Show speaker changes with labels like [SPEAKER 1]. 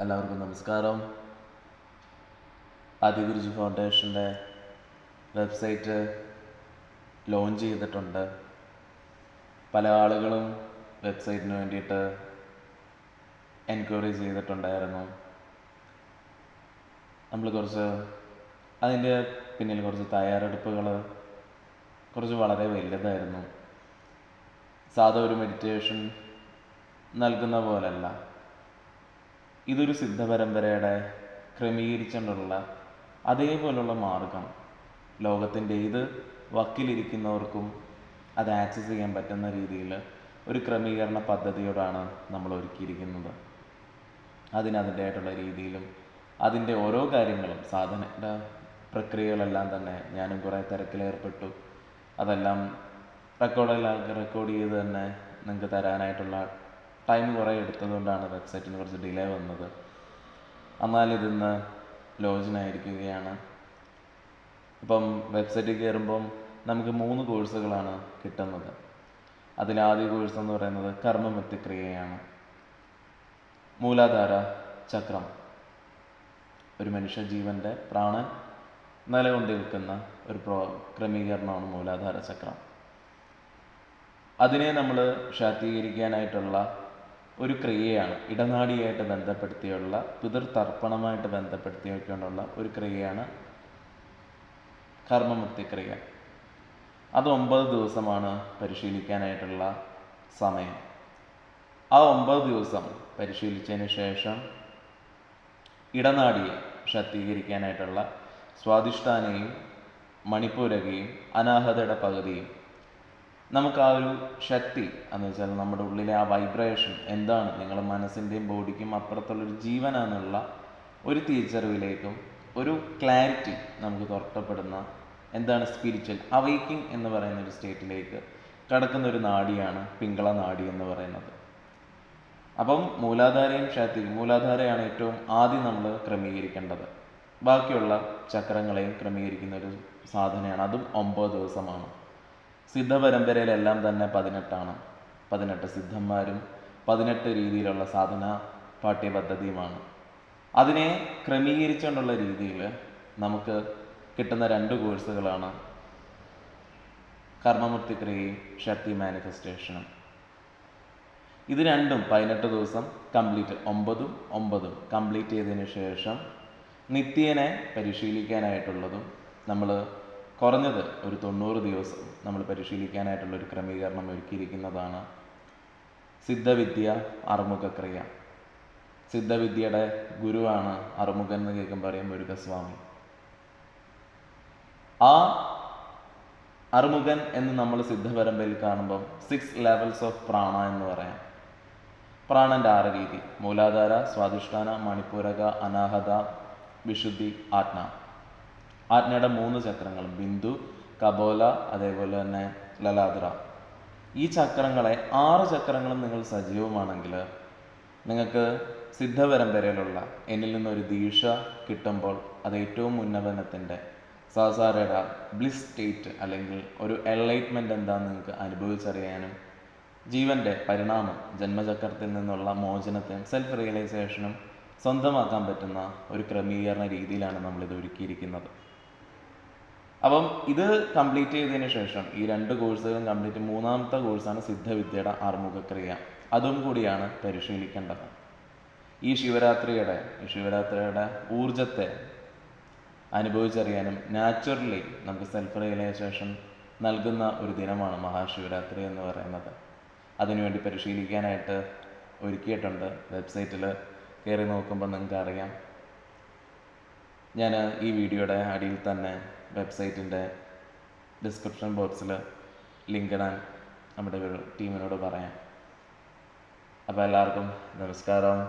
[SPEAKER 1] എല്ലാവർക്കും നമസ്കാരം. ആദിഗുരുജി ഫൗണ്ടേഷൻ്റെ website launch ചെയ്തിട്ടുണ്ട്. പല ആളുകളും വെബ്സൈറ്റിന് വേണ്ടിയിട്ട് എൻക്വയറി ചെയ്തിട്ടുണ്ടായിരുന്നു. നമ്മൾ അതിൻ്റെ പിന്നിൽ കുറച്ച് തയ്യാറെടുപ്പുകൾ വളരെ വലുതായിരുന്നു. സാധാ ഒരു മെഡിറ്റേഷൻ നൽകുന്ന പോലല്ല, ഇതൊരു സിദ്ധപരമ്പരയുടെ ക്രമീകരിച്ചുകൊണ്ടുള്ള അതേപോലുള്ള മാർഗം ലോകത്തിൻ്റെ ഏത് വക്കിലിരിക്കുന്നവർക്കും അത് ആക്സസ് ചെയ്യാൻ പറ്റുന്ന രീതിയിൽ ഒരു ക്രമീകരണ പദ്ധതിയോടാണ് നമ്മൾ ഒരുക്കിയിരിക്കുന്നത്. അതിൻ്റേതായിട്ടുള്ള രീതിയിലും അതിൻ്റെ ഓരോ കാര്യങ്ങളും സാധനയുടെ പ്രക്രിയകളെല്ലാം തന്നെ ഞാനും കുറേ തിരക്കിലേർപ്പെട്ടു. അതെല്ലാം റെക്കോർഡ് ചെയ്ത് തന്നെ നിങ്ങൾക്ക് തരാനായിട്ടുള്ള ടൈം കുറേ എടുത്തതുകൊണ്ടാണ് വെബ്സൈറ്റിന് കുറച്ച് ഡിലേ വന്നത്. എന്നാൽ ഇതിന്ന് ലോഞ്ചിനായിരിക്കുകയാണ്. ഇപ്പം വെബ്സൈറ്റിൽ കയറുമ്പം നമുക്ക് 3 കോഴ്സുകളാണ് കിട്ടുന്നത്. അതിലാദ്യ കോഴ്സ് എന്ന് പറയുന്നത് കർമ്മമുക്തിക്രിയയാണ്. മൂലാധാര ചക്രം, ഒരു മനുഷ്യ ജീവൻ്റെ പ്രാണൻ നിലകൊണ്ട് നിൽക്കുന്ന ഒരു ക്രമീകരണമാണ് മൂലാധാര ചക്രം. അതിനെ നമ്മൾ ശാക്തീകരിക്കാനായിട്ടുള്ള ഒരു ക്രിയയാണ്, ഇടനാടിയായിട്ട് ബന്ധപ്പെടുത്തിയുള്ള പിതൃതർപ്പണമായിട്ട് ബന്ധപ്പെടുത്തിക്കൊണ്ടുള്ള ഒരു ക്രിയയാണ് കർമ്മമുക്തിക്രിയ. അത് 9 ദിവസമാണ് പരിശീലിക്കാനായിട്ടുള്ള സമയം. ആ 9 ദിവസം പരിശീലിച്ചതിന് ശേഷം ഇടനാടിയെ ശാക്തീകരിക്കാനായിട്ടുള്ള സ്വാധിഷ്ഠാനയും മണിപ്പൂരകയും അനാഹതയുടെ പകുതിയും നമുക്ക് ആ ഒരു ശക്തി എന്ന് വെച്ചാൽ നമ്മുടെ ഉള്ളിലെ ആ വൈബ്രേഷൻ എന്താണ്, നിങ്ങളുടെ മനസ്സിൻ്റെയും ബോഡിക്കും അപ്പുറത്തുള്ളൊരു ജീവനാണെന്നുള്ള ഒരു തിരിച്ചറിവിലേക്കും ഒരു ക്ലാരിറ്റി നമുക്ക് തുറക്കപ്പെടുന്ന എന്താണ് സ്പിരിച്വൽ അവേക്കിംഗ് എന്ന് പറയുന്ന ഒരു സ്റ്റേറ്റിലേക്ക് കടക്കുന്ന ഒരു നാഡിയാണ് പിങ്കള നാഡി എന്ന് പറയുന്നത്. അപ്പം മൂലാധാരയാണ് ഏറ്റവും ആദ്യം നമ്മൾ ക്രമീകരിക്കേണ്ടത്. ബാക്കിയുള്ള ചക്രങ്ങളെയും ക്രമീകരിക്കുന്ന ഒരു സാധനയാണ്. അതും 9 ദിവസമാണ്. സിദ്ധപരമ്പരയിലെല്ലാം തന്നെ 18 18 സിദ്ധന്മാരും 18 രീതിയിലുള്ള സാധന പാഠ്യപദ്ധതിയുമാണ്. അതിനെ ക്രമീകരിച്ചുകൊണ്ടുള്ള രീതിയിൽ നമുക്ക് കിട്ടുന്ന 2 കോഴ്സുകളാണ് കർമ്മമുക്തിക്രിയയും ശക്തി മാനിഫെസ്റ്റേഷനും. ഇത് രണ്ടും 18 ദിവസം കംപ്ലീറ്റ്, 9 കംപ്ലീറ്റ് ചെയ്തതിന് ശേഷം നിത്യേനെ പരിശീലിക്കാനായിട്ടുള്ളതും നമ്മൾ കുറഞ്ഞത് ഒരു 90 ദിവസം നമ്മൾ പരിശീലിക്കാനായിട്ടുള്ളൊരു ക്രമീകരണം ഒരുക്കിയിരിക്കുന്നതാണ് സിദ്ധവിദ്യ അറുമുഖക്രിയ. സിദ്ധവിദ്യയുടെ ഗുരുവാണ് അറുമുഖൻ എന്ന് കേൾക്കുമ്പോൾ പറയും മുരുകസ്വാമി. ആ അറുമുഖൻ എന്ന് നമ്മൾ സിദ്ധപരമ്പരയിൽ കാണുമ്പം 6 ലെവൽസ് ഓഫ് പ്രാണ എന്ന് പറയാം. പ്രാണൻ്റെ 6 രീതി: മൂലാധാര, സ്വാധിഷ്ഠാന, മണിപ്പൂരക, അനാഹത, വിശുദ്ധി, ആജ്ഞ. ആജ്ഞയുടെ 3 ചക്രങ്ങൾ ബിന്ദു, കപോല, അതേപോലെ തന്നെ ലലാദ്ര. ഈ ചക്രങ്ങളെ 6 ചക്രങ്ങളും നിങ്ങൾ സജീവമാണെങ്കിൽ നിങ്ങൾക്ക് സിദ്ധപരമ്പരയിലുള്ള എന്നിൽ നിന്നൊരു ദീക്ഷ കിട്ടുമ്പോൾ അത് ഏറ്റവും ഉന്നമനത്തിൻ്റെ സാസാരയുടെ ബ്ലിസ് സ്റ്റേറ്റ് അല്ലെങ്കിൽ ഒരു എൻലൈറ്റ്മെൻറ്റ് എന്താണെന്ന് നിങ്ങൾക്ക് അനുഭവിച്ചറിയാനും ജീവൻ്റെ പരിണാമം, ജന്മചക്രത്തിൽ നിന്നുള്ള മോചനത്തെയും സെൽഫ് റിയലൈസേഷനും സ്വന്തമാക്കാൻ പറ്റുന്ന ഒരു ക്രമീകരണ രീതിയിലാണ് നമ്മളിത് ഒരുക്കിയിരിക്കുന്നത്. അപ്പം ഇത് കംപ്ലീറ്റ് ചെയ്തതിന് ശേഷം ഈ 2 കോഴ്സുകളും കംപ്ലീറ്റ് 3ാമത്തെ കോഴ്സാണ് സിദ്ധവിദ്യയുടെ ആറുമുഖക്രിയ. അതും കൂടിയാണ് പരിശീലിക്കേണ്ടത്. ഈ ശിവരാത്രിയുടെ ഊർജത്തെ അനുഭവിച്ചറിയാനും നാച്ചുറലി നമുക്ക് സെൽഫ് റിയലൈസേഷൻ നൽകുന്ന ഒരു ദിനമാണ് മഹാശിവരാത്രി എന്ന് പറയുന്നത്. അതിനുവേണ്ടി പരിശീലിക്കാനായിട്ട് ഒരുക്കിയിട്ടുണ്ട്. വെബ്സൈറ്റിൽ കയറി നോക്കുമ്പോൾ നിങ്ങൾക്ക് അറിയാം. ഞാൻ ഈ വീഡിയോയുടെ അടിയിൽ തന്നെ വെബ്സൈറ്റിൻ്റെ ഡിസ്ക്രിപ്ഷൻ ബോക്സിൽ ലിങ്ക് ഇടാൻ നമ്മുടെ ഒരു ടീമിനോട് പറയാം. അപ്പോൾ എല്ലാവർക്കും നമസ്കാരം.